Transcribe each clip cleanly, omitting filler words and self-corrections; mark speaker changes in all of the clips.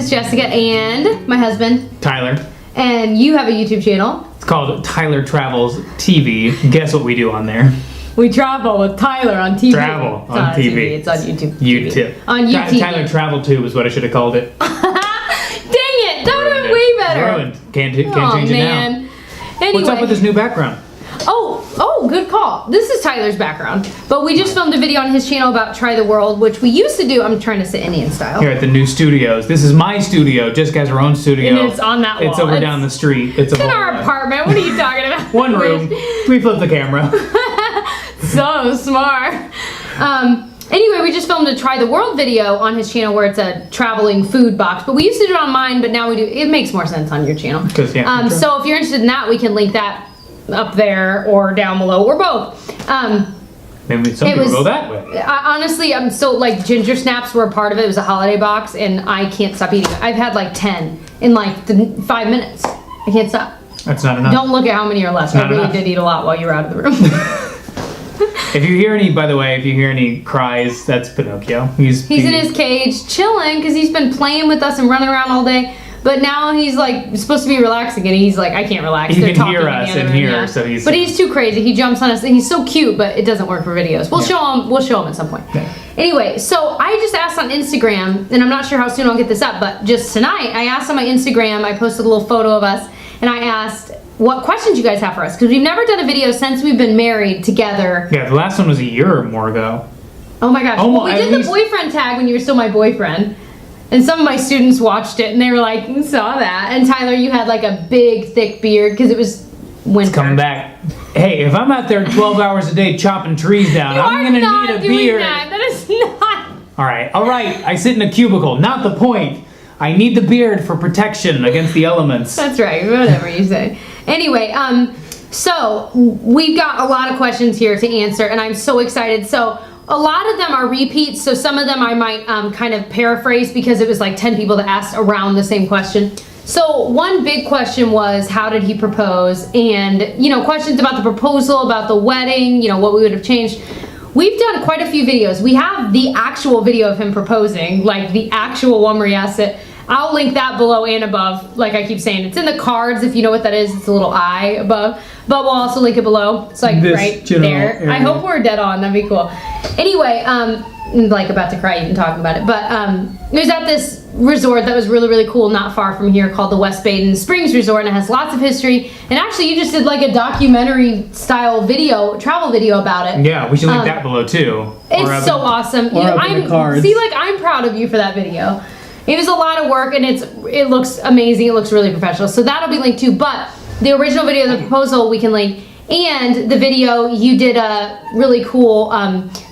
Speaker 1: is Jessica and my husband,
Speaker 2: Tyler.
Speaker 1: And you have a YouTube channel.
Speaker 2: It's called Tyler Travels TV. Guess what we do on there?
Speaker 1: We travel with Tyler on TV.
Speaker 2: Travel on TV.
Speaker 1: It's on YouTube.
Speaker 2: YouTube.
Speaker 1: On YouTube.
Speaker 2: Tyler Travel Tube is what I should have called it.
Speaker 1: Dang it! That would have been way better.
Speaker 2: Ruined. Can't change it now.
Speaker 1: Anyway.
Speaker 2: What's up with this new background?
Speaker 1: Oh, good call. This is Tyler's background. But we just filmed a video on his channel about Try the World, which we used to do. I'm trying to sit Indian style.
Speaker 2: Here at the new studios. This is my studio. Jessica has her own studio.
Speaker 1: And it's on that wall.
Speaker 2: It's over down the street. It's
Speaker 1: in our apartment. What are you talking about?
Speaker 2: One room. We flipped the camera.
Speaker 1: So smart. Anyway, we just filmed a Try the World video on his channel where it's a traveling food box. But we used to do it on mine, but now we do. It makes more sense on your channel. So if you're interested in that, we can link that up there or down below or both.
Speaker 2: Maybe some people go that way.
Speaker 1: Honestly, I'm still like ginger snaps were a part of it. It was a holiday box, and I can't stop eating it. I've had like 10 in like 5 minutes. I can't stop.
Speaker 2: That's not enough.
Speaker 1: Don't look at how many are left. I really did eat a lot while you were out of the room.
Speaker 2: If you hear any, by the way, if you hear any cries, that's Pinocchio. He's
Speaker 1: in his cage chilling because he's been playing with us and running around all day. But now he's like supposed to be relaxing, and he's like, I can't relax.
Speaker 2: He can hear us in here, so he's.
Speaker 1: But he's too crazy. He jumps on us, and he's so cute, but it doesn't work for videos. We'll show him. We'll show him at some point. Yeah. Anyway, so I just asked on Instagram, and I'm not sure how soon I'll get this up, but just tonight I asked on my Instagram. I posted a little photo of us, and I asked what questions you guys have for us because we've never done a video since we've been married together.
Speaker 2: Yeah, the last one was a year or more ago.
Speaker 1: Oh my gosh! Well, we did the boyfriend tag when you were still my boyfriend. And some of my students watched it and they were like, saw that. And Tyler, you had like a big, thick beard because it was winter.
Speaker 2: It's coming back. Hey, if I'm out there 12 hours a day chopping trees down, I'm going to need a beard.
Speaker 1: That is not.
Speaker 2: All right. I sit in a cubicle. Not the point. I need the beard for protection against the elements.
Speaker 1: That's right. Whatever you say. Anyway, so we've got a lot of questions here to answer and I'm so excited. So a lot of them are repeats, so some of them I might kind of paraphrase because it was like 10 people that asked around the same question. So one big question was, how did he propose? And, you know, questions about the proposal, about the wedding, you know, what we would have changed. We've done quite a few videos. We have the actual video of him proposing, like the actual one where he asked it. I'll link that below and above, like I keep saying. It's in the cards, if you know what that is. It's a little eye above. But we'll also link it below. It's like right there. Area. I hope we're dead on. That'd be cool. Anyway, I'm like about to cry even talking about it. But it was at this resort that was really, really cool, not far from here, called the West Baden Springs Resort. And it has lots of history. And actually, you just did like a documentary style video, travel video about it.
Speaker 2: Yeah, we should link that below too.
Speaker 1: It's so awesome. See, like I'm proud of you for that video. It was a lot of work and it looks amazing. It looks really professional. So that'll be linked too. But the original video, the proposal, we can link. And the video, you did a really cool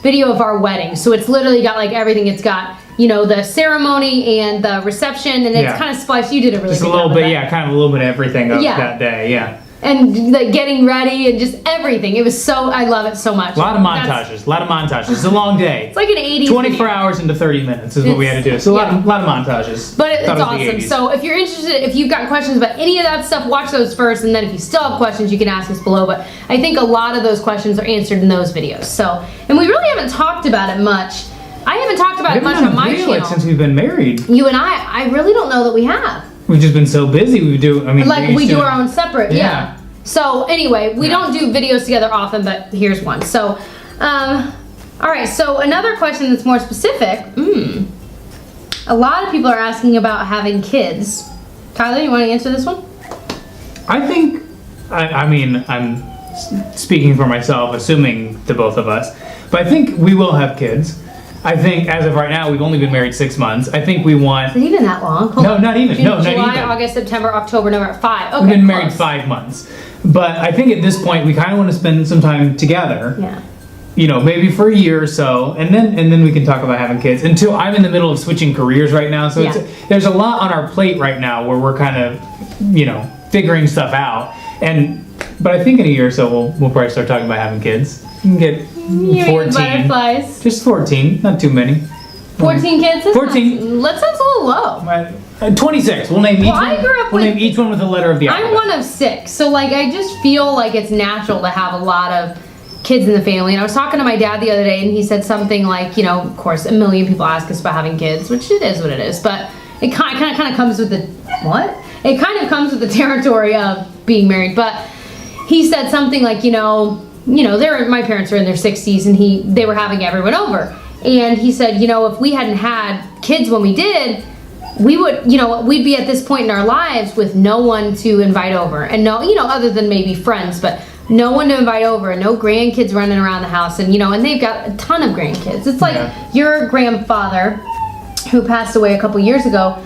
Speaker 1: video of our wedding. So it's literally got like everything. It's got, you know, the ceremony and the reception. And it's kind of spliced. You did a really
Speaker 2: just a little bit, kind of a little bit of everything of that day,
Speaker 1: And like getting ready and just everything. It was so, I love it so much.
Speaker 2: A lot of montages. It's a long day.
Speaker 1: It's like an 80s
Speaker 2: 24 hours into 30 minutes is what we had to do. So a lot of montages.
Speaker 1: But it's awesome. So if you're interested, if you've got questions about any of that stuff, watch those first. And then if you still have questions, you can ask us below. But I think a lot of those questions are answered in those videos. So, and we really haven't talked about it much. I haven't talked about it much on my channel.
Speaker 2: Since we've been married.
Speaker 1: You and I really don't know that we have.
Speaker 2: We've just been so busy. We do our own separate.
Speaker 1: Yeah. So anyway, we don't do videos together often, but here's one. So, all right, so another question that's more specific. A lot of people are asking about having kids. Tyler, you want to answer this one?
Speaker 2: I think, I mean, I'm speaking for myself, assuming the both of us, but I think we will have kids. I think as of right now, we've only been married 6 months. I think we want...
Speaker 1: Is it even that long?
Speaker 2: No, not even. No, not even.
Speaker 1: July, August, September, October, November, 5. Okay,
Speaker 2: we've been married 5 months. But I think at this point, we kind of want to spend some time together.
Speaker 1: Yeah.
Speaker 2: You know, maybe for a year or so, and then we can talk about having kids. Until I'm in the middle of switching careers right now, so there's a lot on our plate right now where we're kind of, you know, figuring stuff out. But I think in a year or so, we'll probably start talking about having kids. You can get 14.
Speaker 1: Butterflies.
Speaker 2: Just 14, not too many.
Speaker 1: 14 kids?
Speaker 2: 14.
Speaker 1: That sounds a little low.
Speaker 2: 26. We'll name each one with a letter of the alphabet.
Speaker 1: I'm one of 6, so like I just feel like it's natural to have a lot of kids in the family. And I was talking to my dad the other day, and he said something like, you know, of course, a million people ask us about having kids, which it is what it is. But it kind of comes with the what? It kind of comes with the territory of being married. But he said something like, my parents are in their 60s, and they were having everyone over, and he said, if we hadn't had kids when we did, we would, we'd be at this point in our lives with no one to invite over, and no, other than maybe friends, but no one to invite over, and no grandkids running around the house, and and they've got a ton of grandkids. It's like your grandfather, who passed away a couple years ago.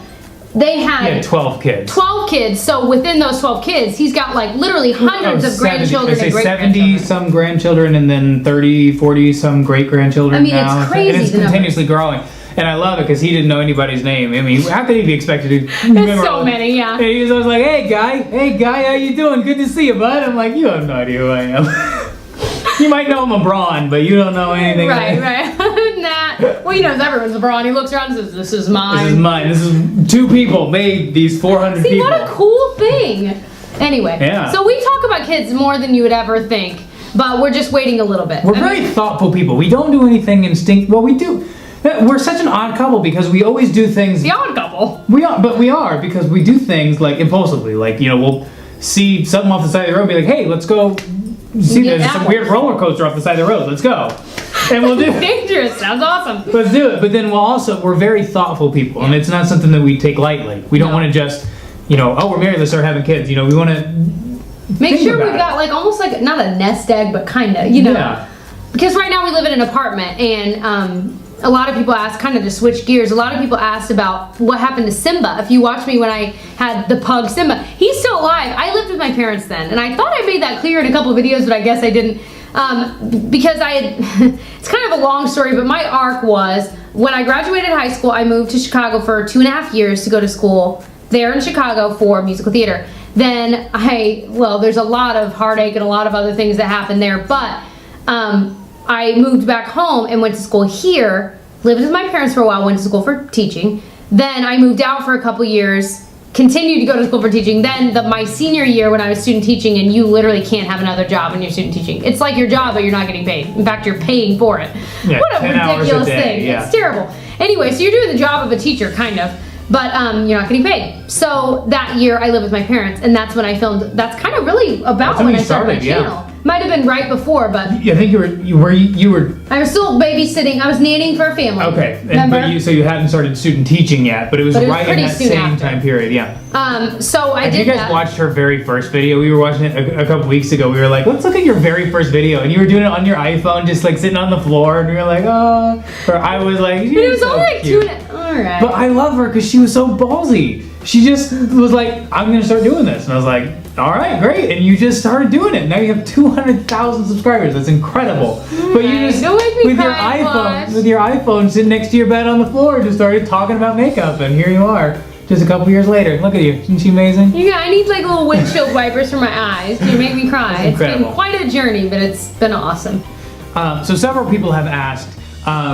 Speaker 1: They had
Speaker 2: 12 kids.
Speaker 1: 12 kids. So within those 12 kids, he's got like literally hundreds of grandchildren and great
Speaker 2: 70 some grandchildren, and then 30, 40 some great grandchildren.
Speaker 1: I mean, now. It's crazy.
Speaker 2: And it's continuously growing. And I love it because he didn't know anybody's name. I mean, how could he be expected to remember?
Speaker 1: So many, yeah.
Speaker 2: And he was always like, hey guy, how you doing? Good to see you, bud. I'm like, you have no idea who I am. You might know LeBron, but you don't know anything.
Speaker 1: Right. Nah. Well, everyone's LeBron. He looks around and says, this is mine.
Speaker 2: This is mine. This is 2 people made these 400 people.
Speaker 1: See, what a cool thing. Anyway, so we talk about kids more than you would ever think, but we're just waiting a little bit.
Speaker 2: We're very thoughtful people. We don't do anything well, we do. We're such an odd couple because we always do things.
Speaker 1: The odd couple.
Speaker 2: We are because we do things like impulsively. Like, we'll see something off the side of the road and be like, hey, let's go see there's some weird roller coaster off the side of the road. Let's go. And we'll do it.
Speaker 1: Dangerous. Sounds awesome.
Speaker 2: Let's do it. But then we're very thoughtful people, and it's not something that we take lightly. We don't want to just, we're married, let's start having kids. We want to
Speaker 1: make sure we've got almost like not a nest egg, but kind of,
Speaker 2: Yeah.
Speaker 1: Because right now we live in an apartment, and a lot of people ask, kind of to switch gears, a lot of people asked about what happened to Simba. If you watched me when I had the pug Simba, he's still alive. I lived with my parents then, and I thought I made that clear in a couple of videos, but I guess I didn't. Because it's kind of a long story, but my arc was, when I graduated high school, I moved to Chicago for 2.5 years to go to school there in Chicago for musical theater. Then there's a lot of heartache and a lot of other things that happened there, but I moved back home and went to school here, lived with my parents for a while, went to school for teaching. Then I moved out for a couple years, continued to go to school for teaching. Then my senior year when I was student teaching, and you literally can't have another job when you're student teaching. It's like your job, but you're not getting paid. In fact, you're paying for it.
Speaker 2: Yeah,
Speaker 1: what a ridiculous thing.
Speaker 2: Yeah.
Speaker 1: It's terrible. Anyway, so you're doing the job of a teacher, kind of, but you're not getting paid. So that year I lived with my parents, and that's when I filmed. That's kind of really about when I started my channel. Might have been right before, but
Speaker 2: I think you were.
Speaker 1: I was still babysitting. I was nannying for a family.
Speaker 2: Okay, so you hadn't started student teaching yet, but it was right in that same time period. Yeah.
Speaker 1: So I did.
Speaker 2: Have you guys watched her very first video? We were watching it a couple weeks ago. We were like, let's look at your very first video, and you were doing it on your iPhone, just like sitting on the floor, and we were like, oh. Or I was like,
Speaker 1: but it was only like 2. All right.
Speaker 2: But I love her because she was so ballsy. She just was like, I'm gonna start doing this, and I was like, all right, great, and you just started doing it. Now you have 200,000 subscribers. That's incredible. But you just with your iPhone sitting next to your bed on the floor, just started talking about makeup, and here you are, just a couple years later. Look at you, isn't she amazing?
Speaker 1: Yeah, I need like little windshield wipers for my eyes. You make me cry. It's been quite a journey, but it's been awesome.
Speaker 2: So several people have asked,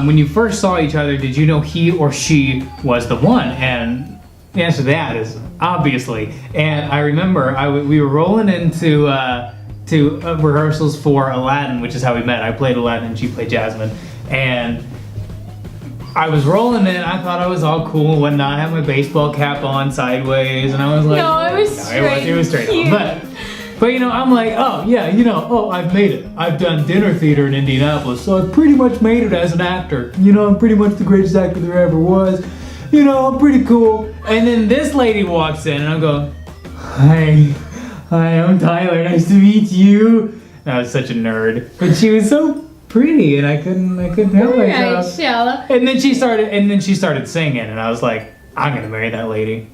Speaker 2: when you first saw each other, did you know he or she was the one? And the answer to that is obviously. And I remember we were rolling into rehearsals for Aladdin, which is how we met. I played Aladdin and she played Jasmine. And I was rolling in, I thought I was all cool and whatnot. I had my baseball cap on sideways, and I was like,
Speaker 1: no, it was straight.
Speaker 2: It was straight on. But I'm like, oh yeah, I've made it. I've done dinner theater in Indianapolis, so I've pretty much made it as an actor. I'm pretty much the greatest actor there ever was. I'm pretty cool. And then this lady walks in, and I'm going, hi, I'm Tyler. Nice to meet you. And I was such a nerd, but she was so pretty, and I couldn't help myself.
Speaker 1: Right,
Speaker 2: and then she started singing, and I was like, I'm gonna marry that lady.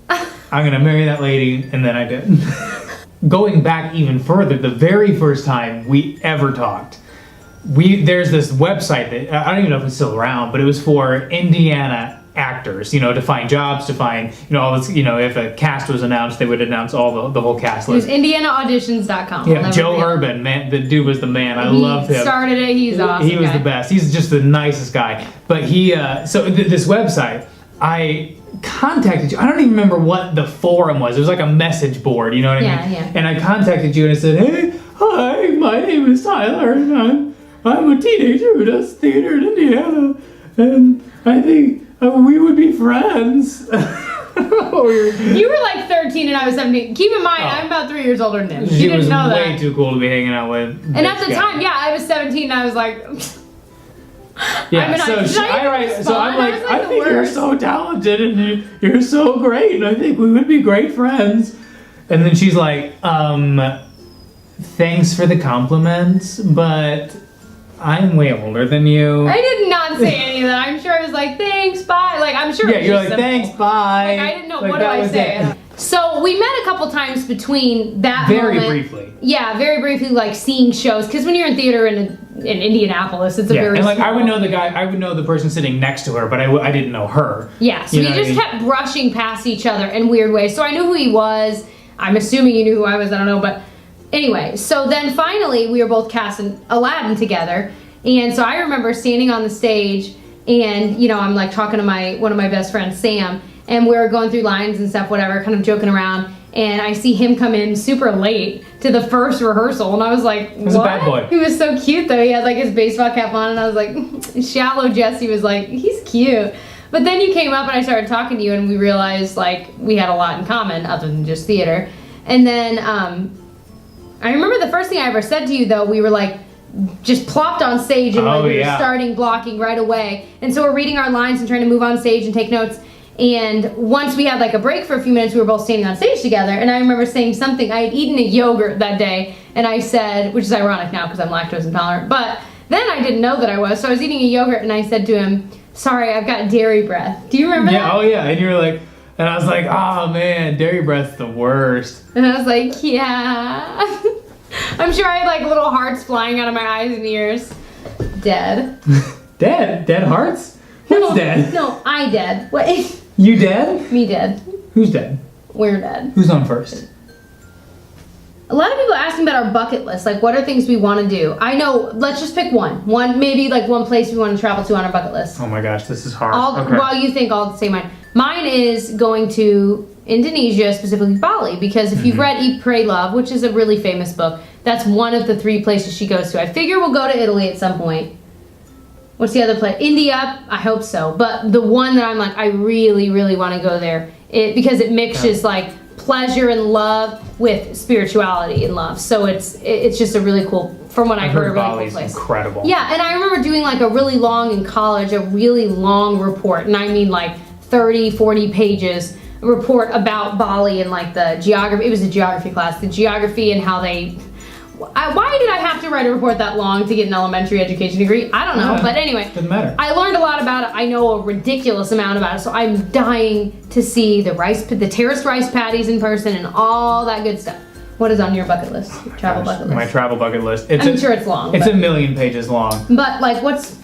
Speaker 2: I'm gonna marry that lady, and then I did. Going back even further, the very first time we ever talked, there's this website that I don't even know if it's still around, but it was for Indiana actors, to find jobs, to find, all this, if a cast was announced, they would announce all the whole cast list.
Speaker 1: It was IndianaAuditions.com.
Speaker 2: Yeah, Joe Urban, man, the dude was the man. I loved him.
Speaker 1: He started it. He's awesome.
Speaker 2: He was the best. He's just the nicest guy. But this website, I contacted you. I don't even remember what the forum was. It was like a message board, you know what I mean?
Speaker 1: Yeah.
Speaker 2: And I contacted you and I said, hey, hi, my name is Tyler, and I'm a teenager who does theater in Indiana, and I think we would be friends.
Speaker 1: You were like 13 and I was 17. Keep in mind, I'm about 3 years older than him. You didn't know that.
Speaker 2: She was way too cool to be hanging out with.
Speaker 1: And at the time, yeah, I was 17 and I was like...
Speaker 2: Yeah, I'm like, I think you're so talented and you're so great and I think we would be great friends. And then she's like, thanks for the compliments, but I'm way older than you.
Speaker 1: I did not say any of that. I'm sure I was like, thanks, bye. Like, I'm sure.
Speaker 2: Yeah, you're like, thanks, bye.
Speaker 1: Like, I didn't know, what do I say? So we met a couple times between that
Speaker 2: Very briefly.
Speaker 1: Yeah, very briefly, like seeing shows. Because when you're in theater in Indianapolis, it's a very
Speaker 2: and like
Speaker 1: small...
Speaker 2: I would know the guy, I would know the person sitting next to her, but I didn't know her.
Speaker 1: Yeah, so we just kept brushing past each other in weird ways. So I knew who he was. I'm assuming you knew who I was. I don't know, but anyway. So then finally, we were both casting Aladdin together, and so I remember standing on the stage, and you know, I'm like talking to one of my best friends, Sam. And we were going through lines and stuff, whatever, kind of joking around. And I see him come in super late to the first rehearsal. And I was like, what?
Speaker 2: He was a bad boy.
Speaker 1: He was so cute, though. He had like his baseball cap on. And I was like, shallow Jesse was like, he's cute. But then you came up and I started talking to you. And we realized like we had a lot in common other than just theater. And then I remember the first thing I ever said to you, though, we were like, just plopped on stage. And like, we were starting blocking right away. And so we're reading our lines and trying to move on stage and take notes. And once we had like a break for a few minutes, we were both standing on stage together. And I remember saying something. I had eaten a yogurt that day. And I said, which is ironic now because I'm lactose intolerant. But then I didn't know that I was. So I was eating a yogurt and I said to him, sorry, I've got dairy breath. Do you remember that?
Speaker 2: Oh yeah. And you were like, and I was like, oh man, dairy breath's the worst.
Speaker 1: And I was like, yeah. I'm sure I had like little hearts flying out of my eyes and ears. Dead.
Speaker 2: Dead? Dead hearts? Who's dead?
Speaker 1: No, I dead. What?
Speaker 2: You dead?
Speaker 1: Me dead.
Speaker 2: Who's dead?
Speaker 1: We're dead.
Speaker 2: Who's on first?
Speaker 1: A lot of people ask me about our bucket list. Like, what are things we want to do? I know, let's just pick one. Maybe like one place we want to travel to on our bucket list.
Speaker 2: Oh my gosh, this is hard.
Speaker 1: While you think, I'll say mine. Mine is going to Indonesia, specifically Bali, because if you've read Eat, Pray, Love, which is a really famous book, that's one of the 3 places she goes to. I figure we'll go to Italy at some point. What's the other place? India, I hope so. But the one that I'm like, I really, really want to go there, because it mixes like pleasure and love with spirituality and love. So it's just a really cool, from what I've heard, a really
Speaker 2: Bali's
Speaker 1: cool place.
Speaker 2: Incredible.
Speaker 1: Yeah, and I remember doing like a really long in college, a really long report, and I mean like 30, 40 pages report about Bali and like the geography. It was a geography class, the geography and how they... Why did I have to write a report that long to get an elementary education degree? I don't know, but anyway.
Speaker 2: Doesn't matter.
Speaker 1: I learned a lot about it. I know a ridiculous amount about it, so I'm dying to see the terraced rice paddies in person and all that good stuff. What is on your bucket list? Travel bucket list.
Speaker 2: My travel bucket list.
Speaker 1: I'm sure it's long.
Speaker 2: It's a million pages long.
Speaker 1: But like, what's...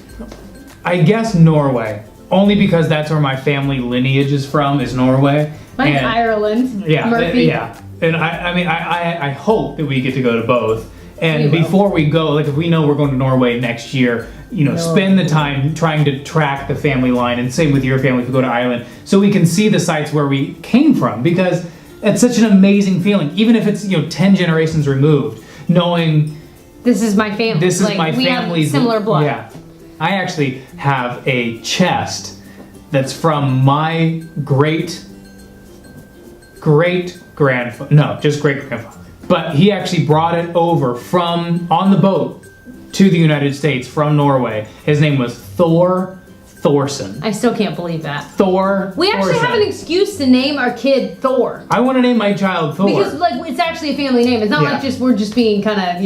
Speaker 2: I guess Norway. Only because that's where my family lineage is from, is Norway.
Speaker 1: Mine's Ireland.
Speaker 2: Yeah,
Speaker 1: Murphy.
Speaker 2: yeah. And I hope that we get to go to both. And
Speaker 1: We will.
Speaker 2: before we go, like if we know we're going to Norway next year, you know, spend the time trying to track the family line, and same with your family if you go to Ireland, so we can see the sites where we came from, because it's such an amazing feeling, even if it's 10 generations removed, knowing
Speaker 1: this is my family.
Speaker 2: This is
Speaker 1: like,
Speaker 2: my
Speaker 1: we
Speaker 2: family's
Speaker 1: have similar blood.
Speaker 2: Yeah, I actually have a chest that's from my great grandfather. No, just great grandfather. But he actually brought it over on the boat to the United States from Norway. His name was Thor Thorson.
Speaker 1: I still can't believe that.
Speaker 2: Thor.
Speaker 1: We actually
Speaker 2: Thorson.
Speaker 1: have an excuse to name our kid Thor.
Speaker 2: I want to name my child Thor.
Speaker 1: Because like it's actually a family name. It's not like we're just being kind of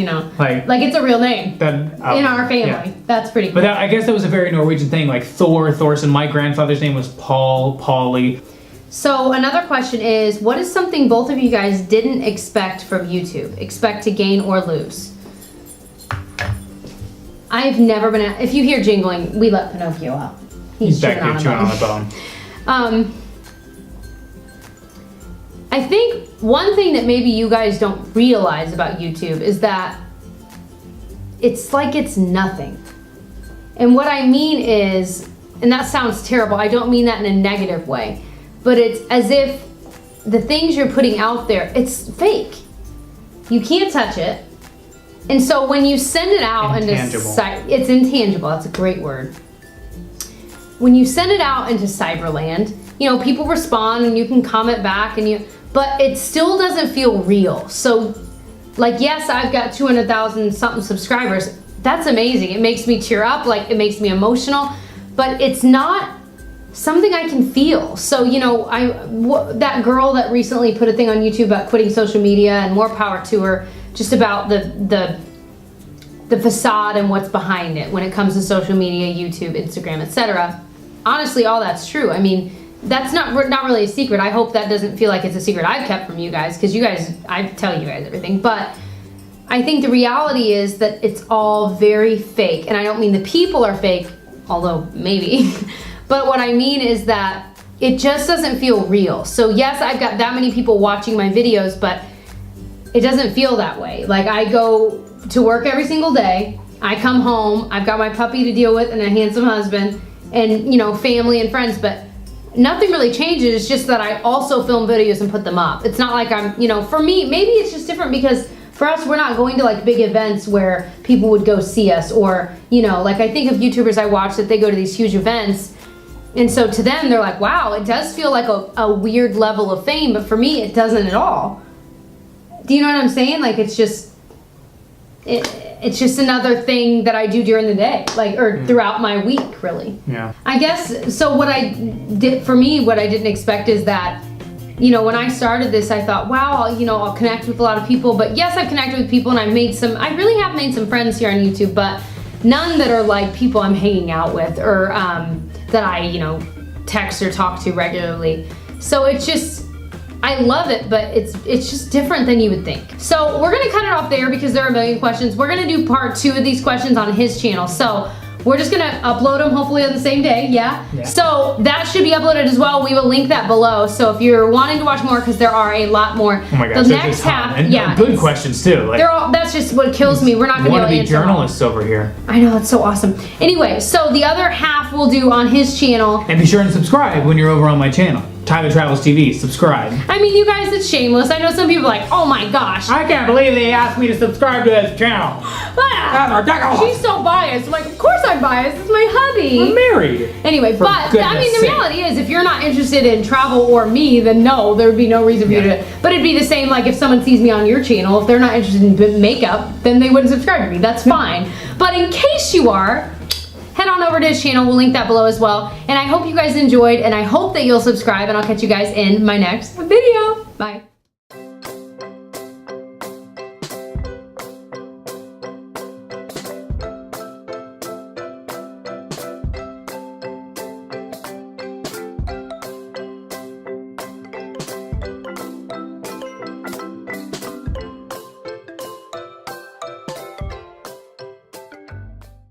Speaker 1: like it's a real name in our family.
Speaker 2: Yeah.
Speaker 1: That's pretty cool.
Speaker 2: But I guess that was a very Norwegian thing, like Thor Thorson. My grandfather's name was Paulie.
Speaker 1: So another question is, what is something both of you guys didn't expect from YouTube? Expect to gain or lose? I've never been... If you hear jingling, we let Pinocchio out.
Speaker 2: He's back here chewing on the bone.
Speaker 1: I think one thing that maybe you guys don't realize about YouTube is that it's like it's nothing. And what I mean is, and that sounds terrible, I don't mean that in a negative way, but it's as if the things you're putting out there, it's fake. You can't touch it. And so when you send it out into society, it's intangible, that's a great word. when you send it out into Cyberland, you know, people respond and you can comment back but it still doesn't feel real. So like, yes, I've got 200,000 something subscribers. That's amazing. It makes me tear up, like it makes me emotional, but it's not something I can feel. So, you know, that girl that recently put a thing on YouTube about quitting social media, and more power to her, just about the facade and what's behind it when it comes to social media, YouTube, Instagram, etc. Honestly, all that's true. I mean, that's not really a secret. I hope that doesn't feel like it's a secret I've kept from you guys, because you guys, I tell you guys everything. But I think the reality is that it's all very fake. And I don't mean the people are fake, although maybe. But what I mean is that it just doesn't feel real. So yes, I've got that many people watching my videos, but it doesn't feel that way. Like, I go to work every single day. I come home, I've got my puppy to deal with and a handsome husband and, you know, family and friends, but nothing really changes. It's just that I also film videos and put them up. It's not like I'm, you know, for me, maybe it's just different because for us, we're not going to like big events where people would go see us, or, you know, like I think of YouTubers I watch that they go to these huge events, and so to them, they're like, wow, it does feel like a weird level of fame, but for me, it doesn't at all. Do you know what I'm saying? Like, it's just another thing that I do during the day, like, or throughout my week, really.
Speaker 2: Yeah.
Speaker 1: I guess, so what I did, for me, what I didn't expect is that, you know, when I started this, I thought, wow, I'll connect with a lot of people. But yes, I've connected with people, and I really have made some friends here on YouTube, but none that are like people I'm hanging out with, or that I, text or talk to regularly. So it's just, I love it, but it's just different than you would think. So we're gonna cut it off there because there are a million questions. We're gonna do part 2 of these questions on his channel. So we're just gonna upload them hopefully on the same day, yeah? So that should be uploaded as well. We will link that below. So if you're wanting to watch more, because there are a lot more.
Speaker 2: Oh my gosh,
Speaker 1: the next half,
Speaker 2: and good questions too. Like,
Speaker 1: that's just what kills me. We're not gonna be able to answer
Speaker 2: journalists over here.
Speaker 1: I know, that's so awesome. Anyway, so the other half we'll do on his channel.
Speaker 2: And be sure and subscribe when you're over on my channel. Time of Travels TV, subscribe.
Speaker 1: I mean, you guys, it's shameless. I know some people are like, oh my gosh.
Speaker 2: I can't believe they asked me to subscribe to this channel.
Speaker 1: She's so biased. Like, of course I'm biased. It's my hubby.
Speaker 2: I'm married.
Speaker 1: Anyway, but I mean, the reality is, if you're not interested in travel or me, then no, there would be no reason for you to. But it'd be the same like if someone sees me on your channel, if they're not interested in makeup, then they wouldn't subscribe to me. That's fine. But in case you are, head on over to his channel. We'll link that below as well. And I hope you guys enjoyed, and I hope that you'll subscribe, and I'll catch you guys in my next video. Bye.